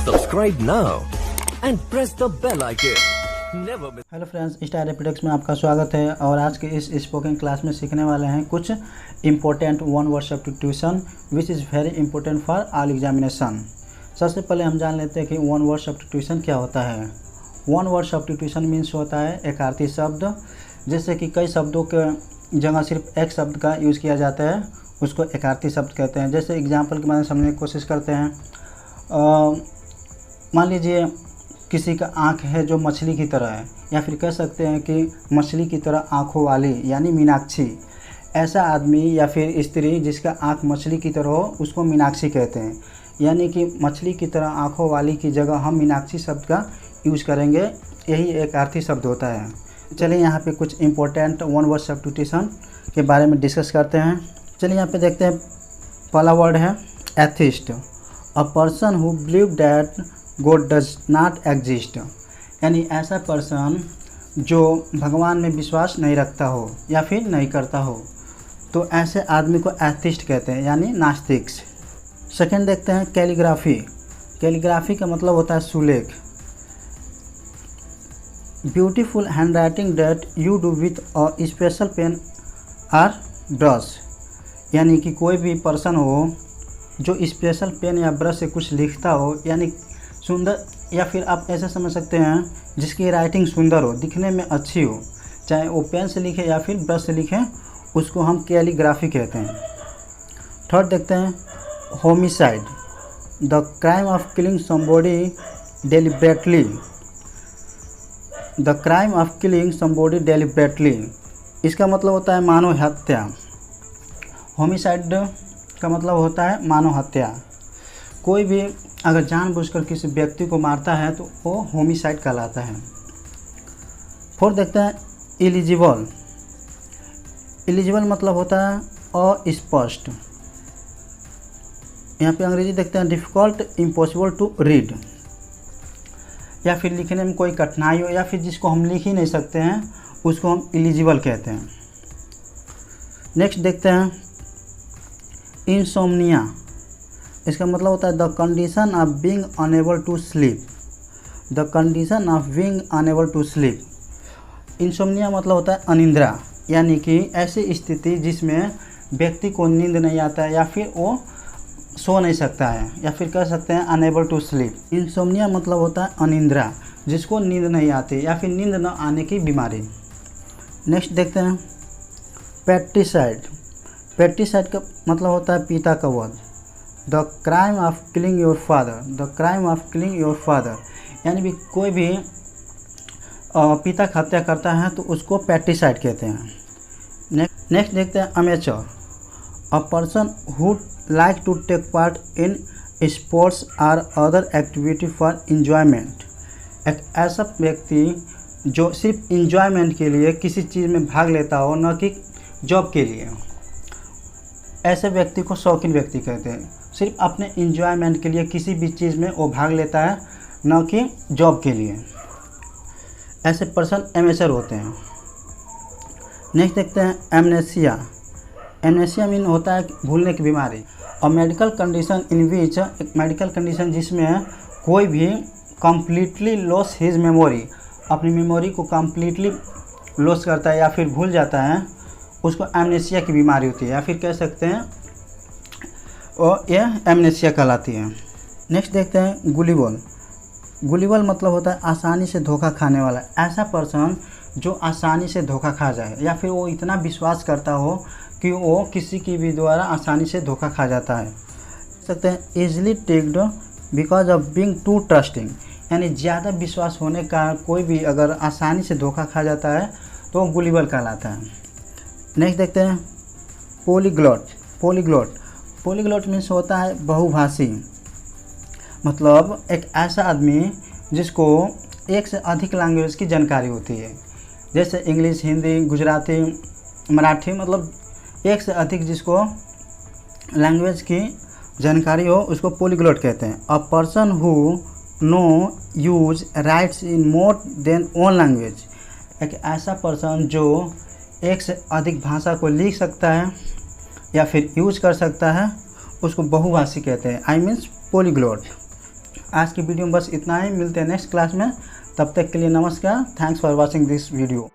Subscribe now and press the bell icon. Never miss. Hello friends, star Epidex में आपका स्वागत है। और आज के इस स्पोकन क्लास में सीखने वाले हैं कुछ important one word substitution which is very important for all examination. सबसे पहले हम जान लेते हैं कि वन वर्ड सब्स्टिट्यूशन क्या होता है। वन वर्ड सब्स्टिट्यूशन मीन्स होता है एकार्थी शब्द, जैसे कि कई शब्दों के जगह सिर्फ एक शब्द का यूज़ किया जाता है, उसको एकार्थी शब्द कहते हैं। जैसे एग्जाम्पल के माध्यम से समझने की कोशिश करते हैं। मान लीजिए किसी का आँख है जो मछली की तरह है, या फिर कह सकते हैं कि मछली की तरह आँखों वाली यानी मीनाक्षी। ऐसा आदमी या फिर स्त्री जिसका आँख मछली की तरह हो उसको मीनाक्षी कहते हैं। यानी कि मछली की तरह आँखों वाली की जगह हम मीनाक्षी शब्द का यूज़ करेंगे, यही एक अर्थी शब्द होता है। चलिए यहाँ पे कुछ इम्पोर्टेंट वन वर्ड सब्स्टिट्यूशन के बारे में डिस्कस करते हैं। चलिए यहाँ पे देखते हैं। पहला वर्ड है atheist, a person who believe that God does not exist. यानी ऐसा पर्सन जो भगवान में विश्वास नहीं रखता हो या फिर नहीं करता हो, तो ऐसे आदमी को एथिस्ट कहते हैं, यानी नास्तिक। सेकेंड देखते हैं कैलीग्राफी। कैलीग्राफी का मतलब होता है सुलेख। Beautiful hand writing that you do with a special pen और ब्रश। यानी कि कोई भी पर्सन हो जो स्पेशल पेन या ब्रश से कुछ लिखता हो, यानी सुंदर, या फिर आप ऐसे समझ सकते हैं जिसकी राइटिंग सुंदर हो, दिखने में अच्छी हो, चाहे वो पेन से लिखे या फिर ब्रश से लिखे, उसको हम कैलीग्राफी कहते हैं। थर्ड देखते हैं homicide, the crime of killing somebody deliberately. The crime of killing somebody deliberately, इसका मतलब होता है मानव हत्या। होमिसाइड का मतलब होता है मानव हत्या। कोई भी अगर जानबूझकर किसी व्यक्ति को मारता है तो वो होमिसाइड कहलाता है। फोर्थ देखते हैं इलिजिबल। इलिजिबल मतलब होता है अस्पष्ट। यहाँ पे अंग्रेजी देखते हैं डिफ़िकल्ट, इम्पॉसिबल टू रीड, या फिर लिखने में कोई कठिनाई हो, या फिर जिसको हम लिख ही नहीं सकते हैं उसको हम इलिजिबल कहते हैं। नेक्स्ट देखते हैं इंसोम्निया। इसका मतलब होता है the condition of being unable to sleep. The condition of being unable to sleep. Insomnia मतलब होता है अनिद्रा, यानी कि ऐसी स्थिति जिसमें व्यक्ति को नींद नहीं आता है या फिर वो सो नहीं सकता है, या फिर कह सकते हैं अनेबल टू स्लीप। इंसोम्निया मतलब होता है अनिद्रा, जिसको नींद नहीं आती या फिर नींद न आने की बीमारी। नेक्स्ट देखते हैं पैट्रिसाइड। पैट्रिसाइड का मतलब होता है पिता का वध। The crime of killing your father. The crime of killing your father, यानी भी कोई भी पिता की हत्या करता है तो उसको पैट्रिसाइड कहते हैं। नेक्स्ट देखते हैं amateur, a person who like to take part in sports और अदर एक्टिविटी फॉर इंजॉयमेंट। एक ऐसा व्यक्ति जो सिर्फ इंजॉयमेंट के लिए किसी चीज़ में भाग लेता हो, न कि जॉब के लिए, ऐसे व्यक्ति को शौकीन व्यक्ति कहते हैं। सिर्फ अपने इंजॉयमेंट के लिए किसी भी चीज़ में वो भाग लेता है, न कि जॉब के लिए। ऐसे पर्सन एमेचर होते हैं। नेक्स्ट देखते हैं एमनेसिया। एमनेसिया मीन होता है भूलने की बीमारी। और मेडिकल कंडीशन इन विच, एक मेडिकल कंडीशन जिसमें कोई भी कम्प्लीटली लॉस हिज मेमोरी, अपनी मेमोरी को कम्प्लीटली लॉस करता है या फिर भूल जाता है, उसको एमनेसिया की बीमारी होती है, या फिर कह सकते हैं और यह एमनेसिया कहलाती है। नेक्स्ट देखते हैं गुलिबल। गुलिबल मतलब होता है आसानी से धोखा खाने वाला। ऐसा पर्सन जो आसानी से धोखा खा जाए, या फिर वो इतना विश्वास करता हो कि वो किसी की भी द्वारा आसानी से धोखा खा जाता है। सकते हैं easily tricked because of being too trusting, यानी ज़्यादा विश्वास होने का कोई भी अगर आसानी से धोखा खा जाता है तो गुलिबल कहलाता है। नेक्स्ट देखते हैं पोलीग्लॉट। पोलीग्लॉट, पोलीग्लॉट मीन्स होता है बहुभाषी। मतलब एक ऐसा आदमी जिसको एक से अधिक लैंग्वेज की जानकारी होती है, जैसे इंग्लिश, हिंदी, गुजराती, मराठी, मतलब एक से अधिक जिसको लैंग्वेज की जानकारी हो उसको पोलीग्लॉट कहते हैं। अ person who know use rights in more than one language. एक ऐसा पर्सन जो एक से अधिक भाषा को लिख सकता है या फिर यूज कर सकता है, उसको बहुभाषी कहते हैं, आई मीन्स पोलीग्लॉट। आज की वीडियो में बस इतना ही, मिलते हैं नेक्स्ट क्लास में। तब तक के लिए नमस्कार। Thanks for watching this video.